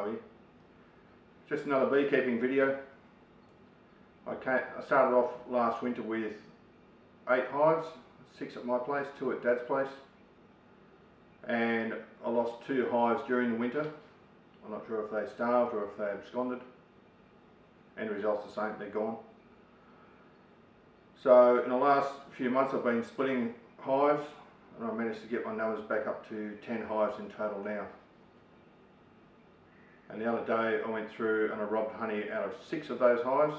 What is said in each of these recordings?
Harvey. Just another beekeeping video. I started off last winter with 8 hives, 6 at my place, 2 at Dad's place, and I lost 2 hives during the winter. I'm not sure if they starved or if they absconded. End result's the same, they're gone. So in the last few months I've been splitting hives, and I managed to get my numbers back up to 10 hives in total now. And the other day I went through and I robbed honey out of 6 of those hives.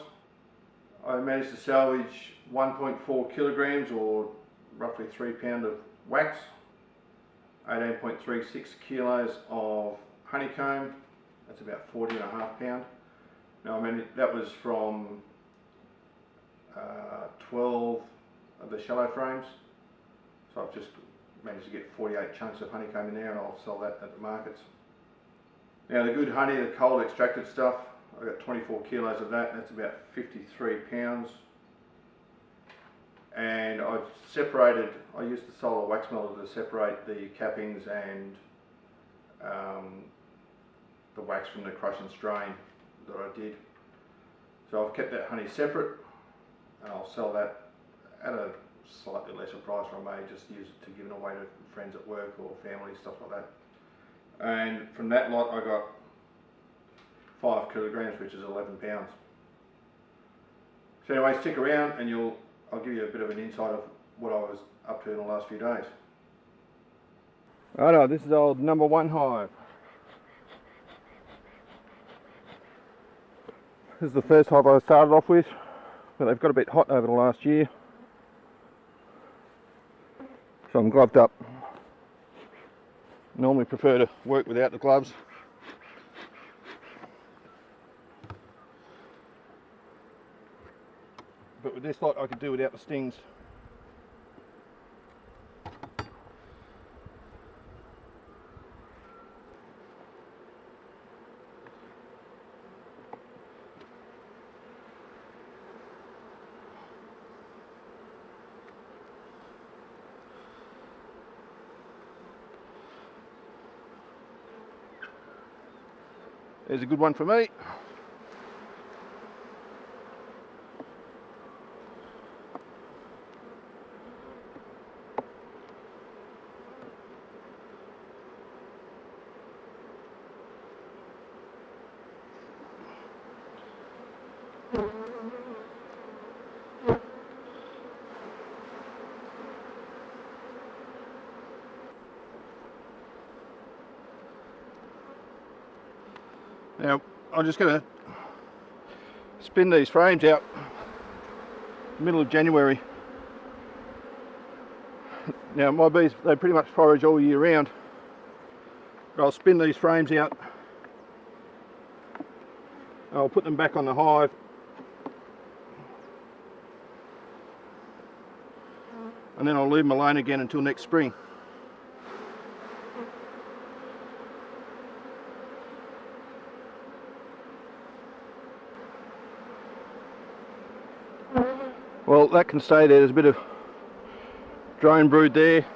I managed to salvage 1.4 kilograms or roughly 3 pounds of wax, 18.36 kilos of honeycomb, that's about 40.5 pounds. Now that was from 12 of the shallow frames, so I've just managed to get 48 chunks of honeycomb in there, and I'll sell that at the markets. Now the good honey, the cold extracted stuff, I got 24 kilos of that, and that's about 53 pounds. And I've separated, I used the solar wax melter to separate the cappings and the wax from the crush and strain that I did. So I've kept that honey separate, and I'll sell that at a slightly lesser price, or I may just use it to give it away to friends at work or family, stuff like that. And from that lot I got 5 kilograms, which is 11 pounds. So anyway, stick around and I'll give you a bit of an insight of what I was up to in the last few days. Righto, this is old number 1 hive. This is the first hive I started off with, but they've got a bit hot over the last year, so I'm gloved up. Normally prefer to work without the gloves. But with this lot I could do without the stings. There's a good one for me. Now I'm just going to spin these frames out middle of January. Now my bees, they pretty much forage all year round, but I'll spin these frames out, I'll put them back on the hive, and then I'll leave them alone again until next spring. Well, that can stay there. There's a bit of drone brood there.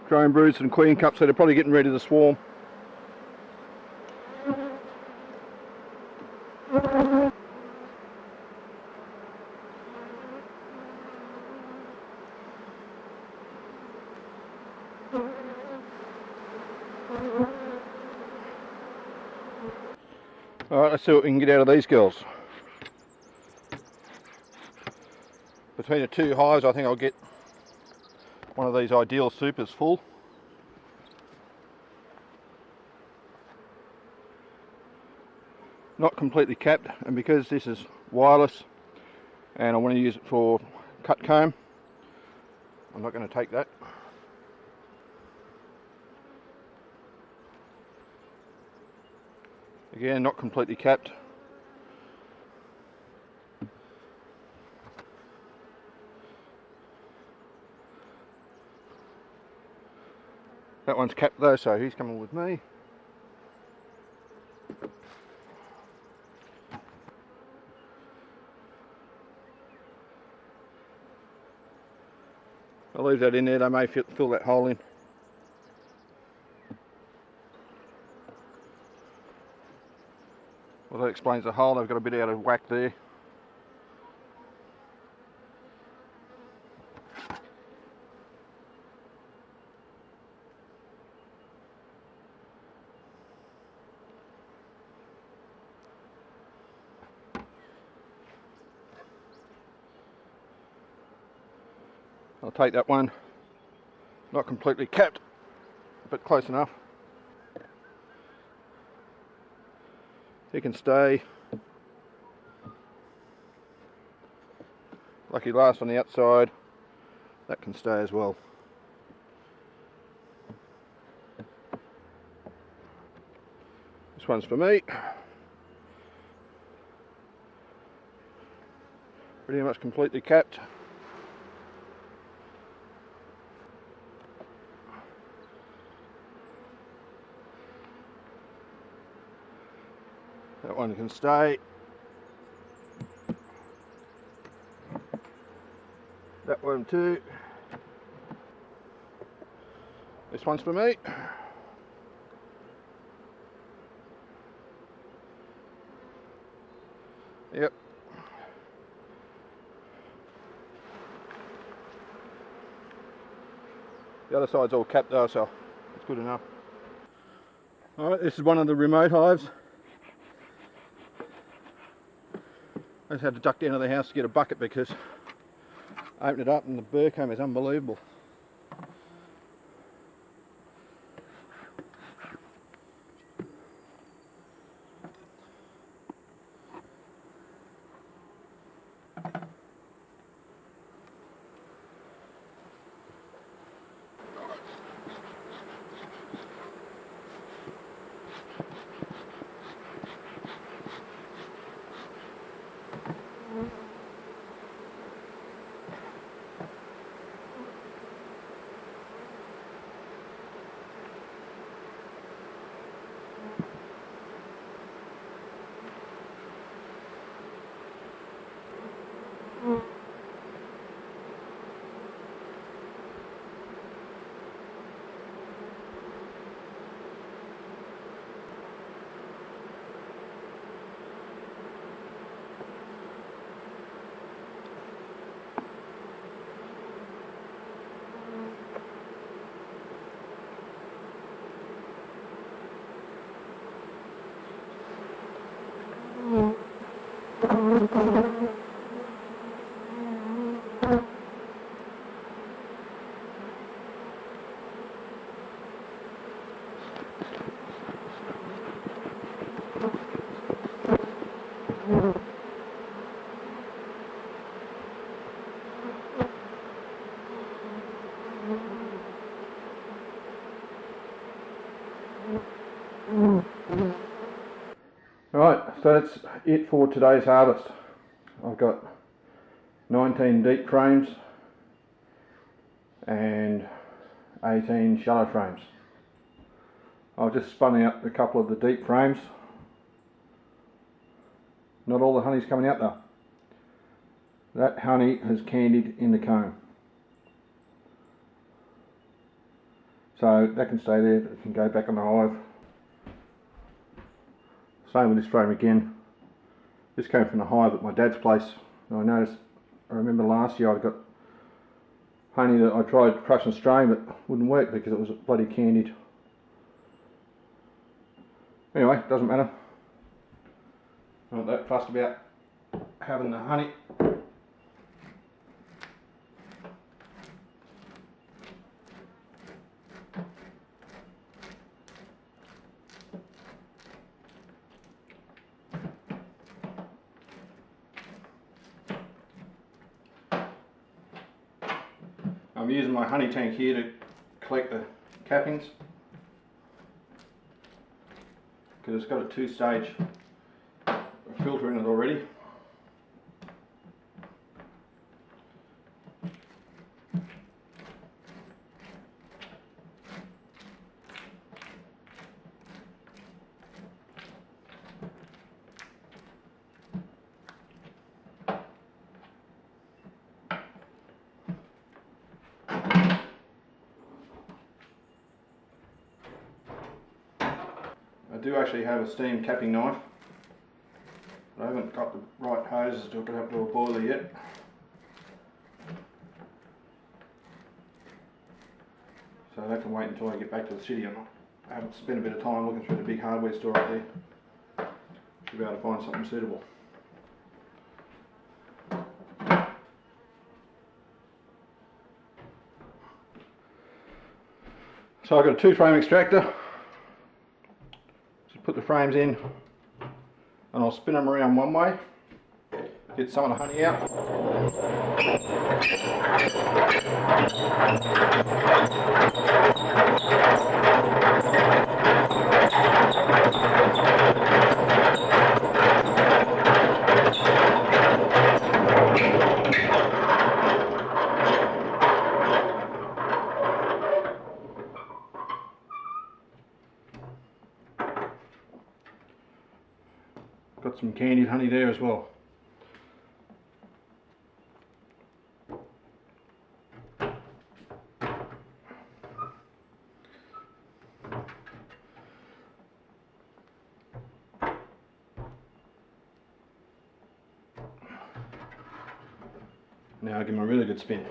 Drone broods and queen cups, so they're probably getting ready to swarm. Alright, let's see what we can get out of these girls. Between the 2 hives I think I'll get one of these ideal supers full. Not completely capped, and because this is wireless and I want to use it for cut comb, I'm not going to take that. Again, not completely capped. That one's capped though, so he's coming with me. I'll leave that in there, they may fill that hole in. Well, that explains the hole, they've got a bit out of whack there. I'll take that one, not completely capped, but close enough. He can stay. Lucky last on the outside, that can stay as well. This one's for me. Pretty much completely capped. That one can stay. That one too. This one's for me. Yep. The other side's all capped though, so it's good enough. Alright, this is one of the remote hives. I just had to duck down to the house to get a bucket because I opened it up and the burr comb is unbelievable. Right, so that's it for today's harvest. I've got 19 deep frames and 18 shallow frames. I've just spun out a couple of the deep frames. Not all the honey's coming out though. That honey has candied in the comb. So that can stay there, it can go back on the hive. Same with this frame again. This came from the hive at my dad's place. And I remember last year I got honey that I tried to crush and strain but wouldn't work because it was bloody candied. Anyway, doesn't matter. I'm not that fussed about having the honey. I'm using my honey tank here to collect the cappings because it's got a two-stage filter in it already. do actually have a steam capping knife. I haven't got the right hoses to hook it up to a boiler yet. So that can wait until I get back to the city. I haven't spent a bit of time looking through the big hardware store up there. Should be able to find something suitable. So I've got a 2-frame extractor. Just put the frames in and I'll spin them around one way, get some of the honey out. Got some candied honey there as well. Now I'll give them a really good spin.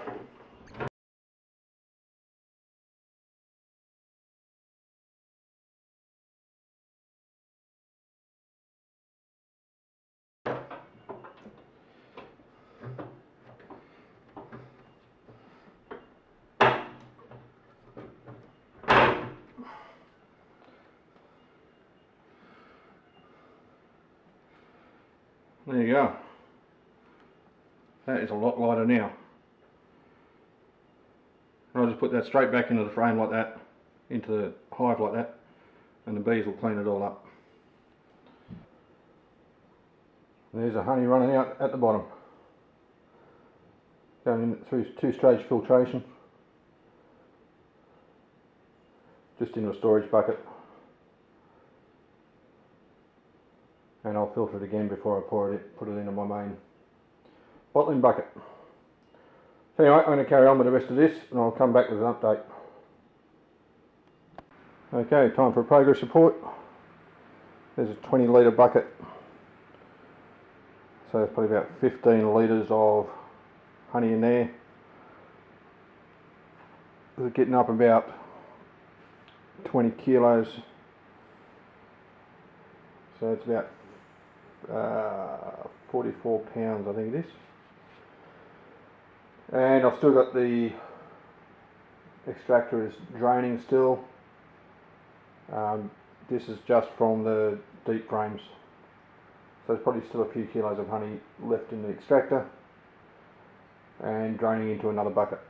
There you go. That is a lot lighter now. I'll just put that straight back into the frame like that, into the hive like that, and the bees will clean it all up. There's the honey running out at the bottom. Going in through 2-stage filtration. Just into a storage bucket. And I'll filter it again before I put it into my main bottling bucket. So anyway, I'm going to carry on with the rest of this and I'll come back with an update. Okay, time for a progress report. There's a 20 litre bucket. So there's probably about 15 litres of honey in there. We're getting up about 20 kilos. So it's about 44 pounds, I think it is. And I've still got the extractor is draining still. This is just from the deep frames. So there's probably still a few kilos of honey left in the extractor and draining into another bucket.